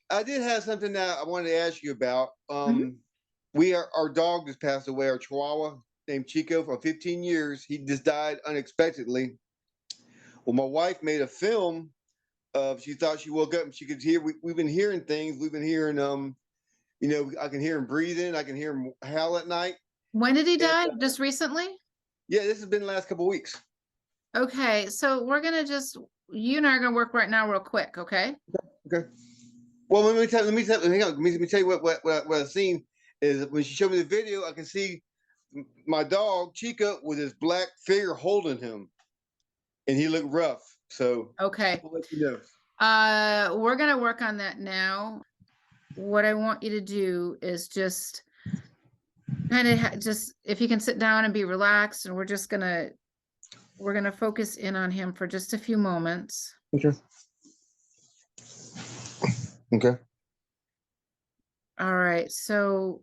I did have something that I wanted to ask you about. Mhm. Our dog just passed away, our chihuahua named Chico, for 15 years. He just died unexpectedly. Well, my wife made a film of. She thought she woke up and she could hear. We've been hearing things. We've been hearing I can hear him breathing. I can hear him howl at night. When did he And die? Just recently? yeah, this has been the last couple of weeks. Okay, so we're gonna just you and I are gonna work right now real quick, okay? Okay. Well, let me tell you what I've seen is when she showed me the video, I can see my dog Chica with his black figure holding him, and he looked rough. So Okay. I'll let you know. We're gonna work on that now. What I want you to do is just kind of just if you can sit down and be relaxed, and we're gonna focus in on him for just a few moments. Okay. Okay. All right, so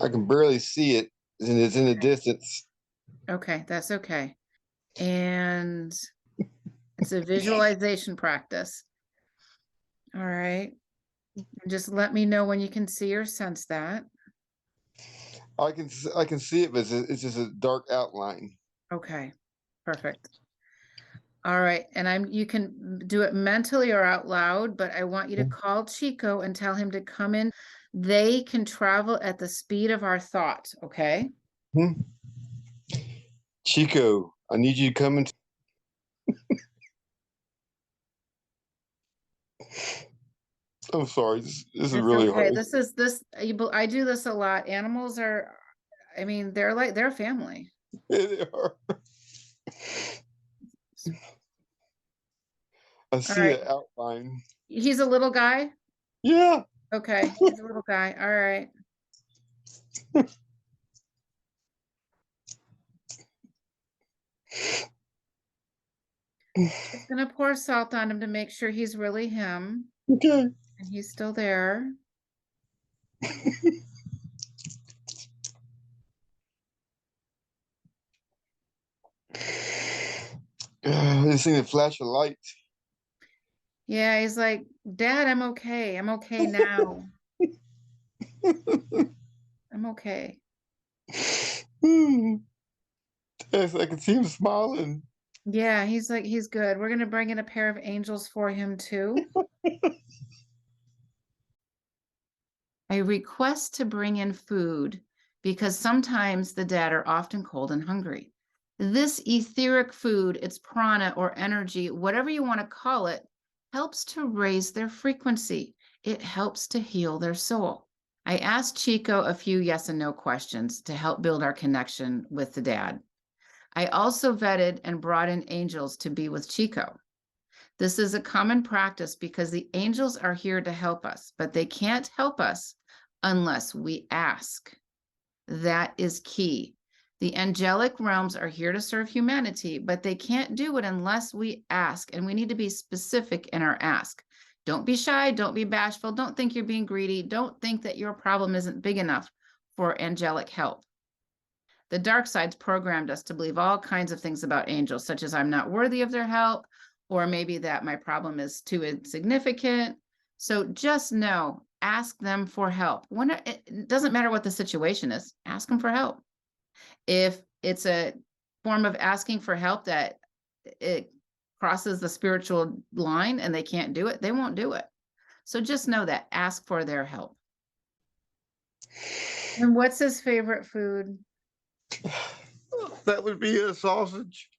I can barely see it, and it's in the distance. okay, that's okay. And it's a visualization practice. All right. And just let me know when you can see or sense that. I can see it, but it's just a dark outline. Okay, perfect. All right, and you can do it mentally or out loud, but I want you to call Chico and tell him to come in. They can travel at the speed of our thought, okay? Hmm. Chico, I need you to come into. I'm sorry. This is It's really okay. hard. This is this I do this a lot. Animals are, I mean, they're like they're family. They are. I All see right. the outline. He's a little guy. Yeah. Okay, he's a little guy. All right. Just gonna pour salt on him to make sure he's really him Okay. and he's still there. This thing that flash a light. Yeah, he's like, Dad, I'm okay. I'm okay now. I'm okay. Yes, I can see him smiling. Yeah, he's like, he's good. We're gonna bring in a pair of angels for him too. I request to bring in food because sometimes the dead are often cold and hungry. This etheric food, it's prana or energy, whatever you want to call it, helps to raise their frequency. It helps to heal their soul. I asked Chico a few yes and no questions to help build our connection with the dad. I also vetted and brought in angels to be with Chico. This is a common practice because the angels are here to help us, but they can't help us unless we ask. That is key. The angelic realms are here to serve humanity, but they can't do it unless we ask. And we need to be specific in our ask. Don't be shy. Don't be bashful. Don't think you're being greedy. Don't think that your problem isn't big enough for angelic help. The dark side's programmed us to believe all kinds of things about angels, such as I'm not worthy of their help, or maybe that my problem is too insignificant. So just know, ask them for help. When it doesn't matter what the situation is, ask them for help. If it's a form of asking for help that it crosses the spiritual line and they can't do it, they won't do it. So just know that, ask for their help. And what's his favorite food? That would be a sausage.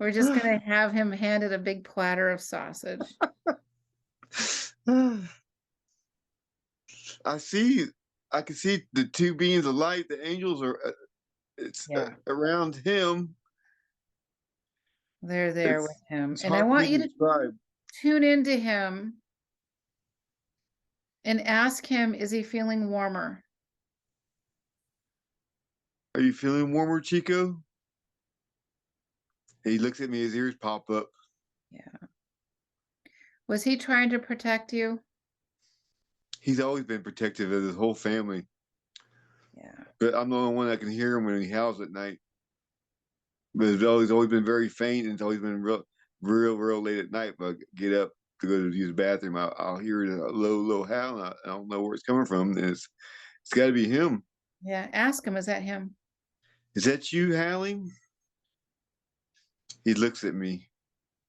We're just gonna have him handed a big platter of sausage. I see. I can see the two beings of light. The angels are. It's Yeah, around him. they're there with him. It's And I hard for want me you to to describe. tune into him and ask him, is he feeling warmer? Are you feeling warmer, Chico? He looks at me. His ears pop up. Yeah. Was he trying to protect you? He's always been protective of his whole family, Yeah. but I'm the only one that can hear him when he howls at night. But he's always been very faint, and it's always been real late at night. But I get up to go to use the bathroom, I'll hear a low howl. And I don't know where it's coming from. And it's got to be him. Yeah, ask him, is that him? Is that you howling? He looks at me.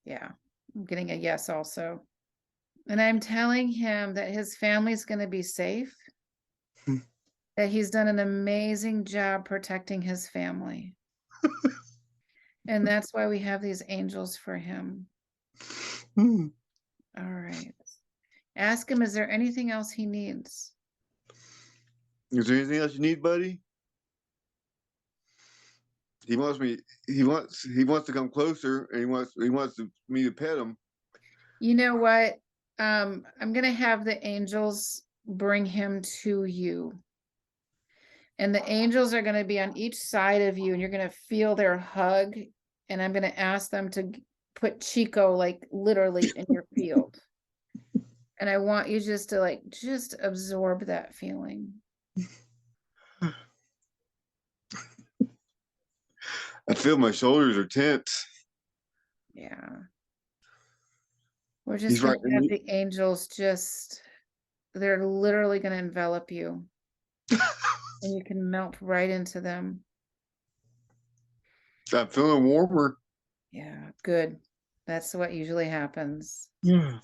Yeah, I'm getting a yes also. And I'm telling him that his family's going to be safe, that he's done an amazing job protecting his family. And that's why we have these angels for him. Hmm. All right. Ask him, is there anything else he needs? Is there anything else you need, buddy? He wants me. He wants to come closer, and he wants me to pet him. You know what? I'm going to have the angels bring him to you. And the angels are going to be on each side of you, and you're going to feel their hug. And I'm going to ask them to put Chico like literally in your field. And I want you just to like just absorb that feeling. I feel my shoulders are tense. Yeah. We're just He's going right. to have the angels just, they're literally going to envelop you. And you can melt right into them. I'm feeling warmer. Yeah, good. That's what usually happens. Yeah.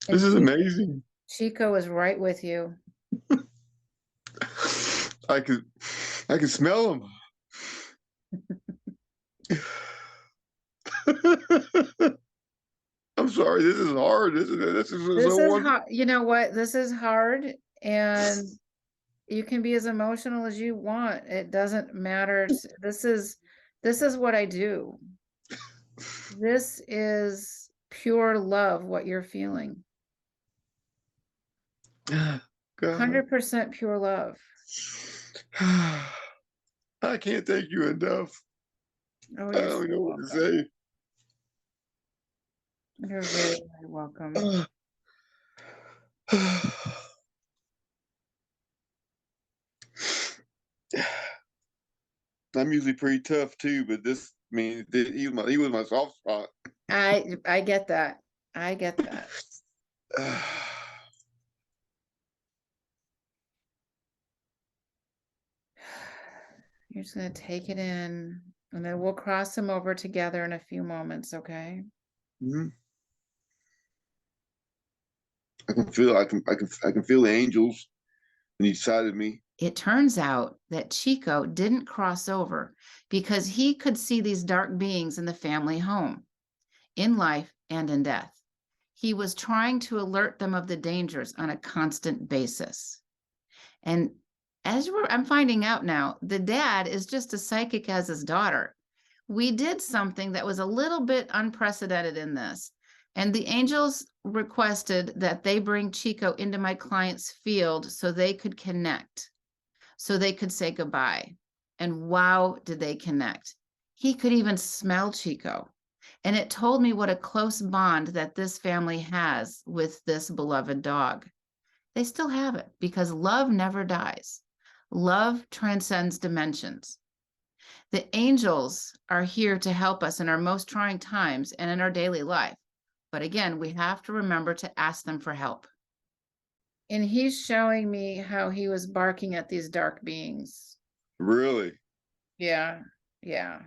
And This is amazing. Chico is right with you. I could smell him. I'm sorry. This is hard. This is This so is wonderful. hard. You know what? This is hard, and you can be as emotional as you want. It doesn't matter. This is what I do. This is pure love, what you're feeling. God. 100% pure love. I can't thank you enough. Oh, I you're so don't know what to welcome. say. You're very, very welcome. I'm usually pretty tough too, but this, I mean, he was my soft spot. I get that. I get that. You're just going to take it in, and then we'll cross them over together in a few moments, okay? Mhm. I can feel the angels on each side of me. It turns out that Chico didn't cross over because he could see these dark beings in the family home, in life and in death. He was trying to alert them of the dangers on a constant basis. And I'm finding out now, the dad is just as psychic as his daughter. We did something that was a little bit unprecedented in this. And the angels requested that they bring Chico into my client's field so they could connect, so they could say goodbye. And wow, did they connect. He could even smell Chico. And it told me what a close bond that this family has with this beloved dog. They still have it because love never dies. Love transcends dimensions. The angels are here to help us in our most trying times and in our daily life. But again, we have to remember to ask them for help. And he's showing me how he was barking at these dark beings. Really? Yeah, yeah.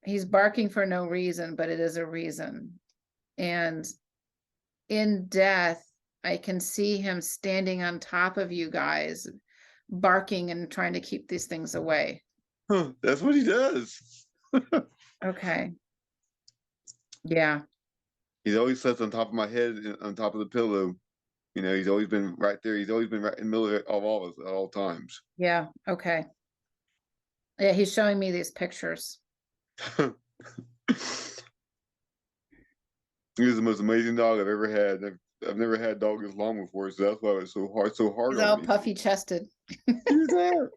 He's barking for no reason, but it is a reason. And in death, I can see him standing on top of you guys, barking and trying to keep these things away. Huh, that's what he does. Okay. Yeah. He's always slept on top of my head, on top of the pillow. You know, he's always been right there. He's always been right in the middle of all of us at all times. Yeah. Okay. Yeah, he's showing me these pictures. He was the most amazing dog I've ever had. I've never had a dog this long before, so that's why it was so hard He's on all me. puffy chested. He's there.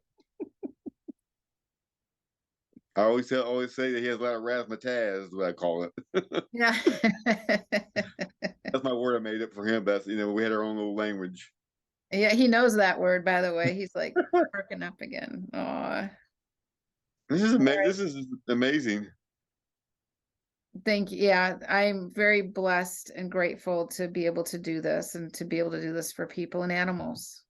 I always say that he has a lot of razzmatazz, is what I call it. Yeah. That's my word I made up for him. That's, we had our own little language. Yeah, he knows that word, by the way. He's like perking up again. Oh, This is amazing. This is amazing. Thank you. Yeah, I'm very blessed and grateful to be able to do this and to be able to do this for people and animals.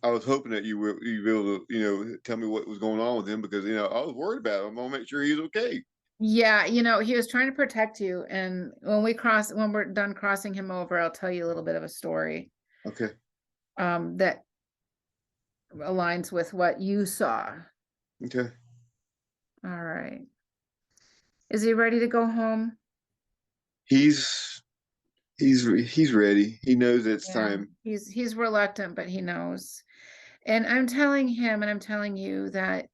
I was hoping that you'd be able to, tell me what was going on with him because I was worried about him. I'm gonna make sure he's okay. Yeah, he was trying to protect you. And when we're done crossing him over, I'll tell you a little bit of a story Okay. that aligns with what you saw. Okay. All right. Is he ready to go home? He's he's ready. He knows it's Yeah. time. He's reluctant, but he knows. And I'm telling him and I'm telling you that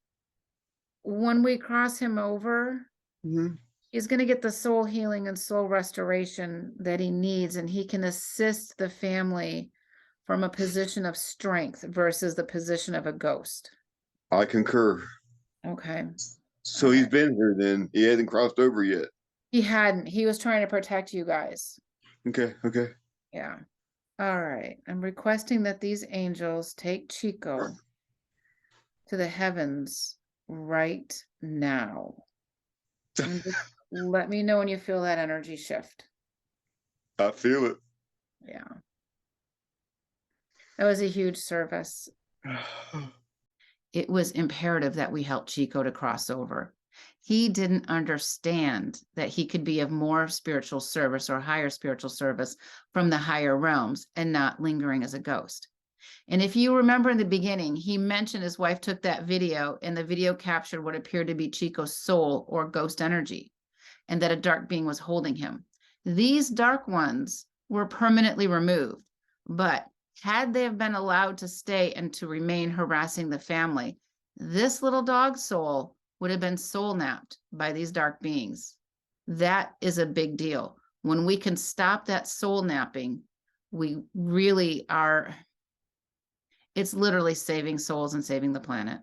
when we cross him over, Hmm. he's going to get the soul healing and soul restoration that he needs, and he can assist the family from a position of strength versus the position of a ghost. I concur. Okay. All So he's right. been here then. He hasn't crossed over yet. He hadn't. He was trying to protect you guys. Okay. Okay. Yeah. All right. I'm requesting that these angels take Chico to the heavens right now. And just let me know when you feel that energy shift. I feel it. Yeah. That was a huge service. It was imperative that we help Chico to cross over. He didn't understand that he could be of more spiritual service or higher spiritual service from the higher realms and not lingering as a ghost. And if you remember in the beginning, he mentioned his wife took that video and the video captured what appeared to be Chico's soul or ghost energy, and that a dark being was holding him. These dark ones were permanently removed, but had they have been allowed to stay and to remain harassing the family, this little dog soul would have been soul napped by these dark beings. That is a big deal. When we can stop that soul napping, we really are, it's literally saving souls and saving the planet.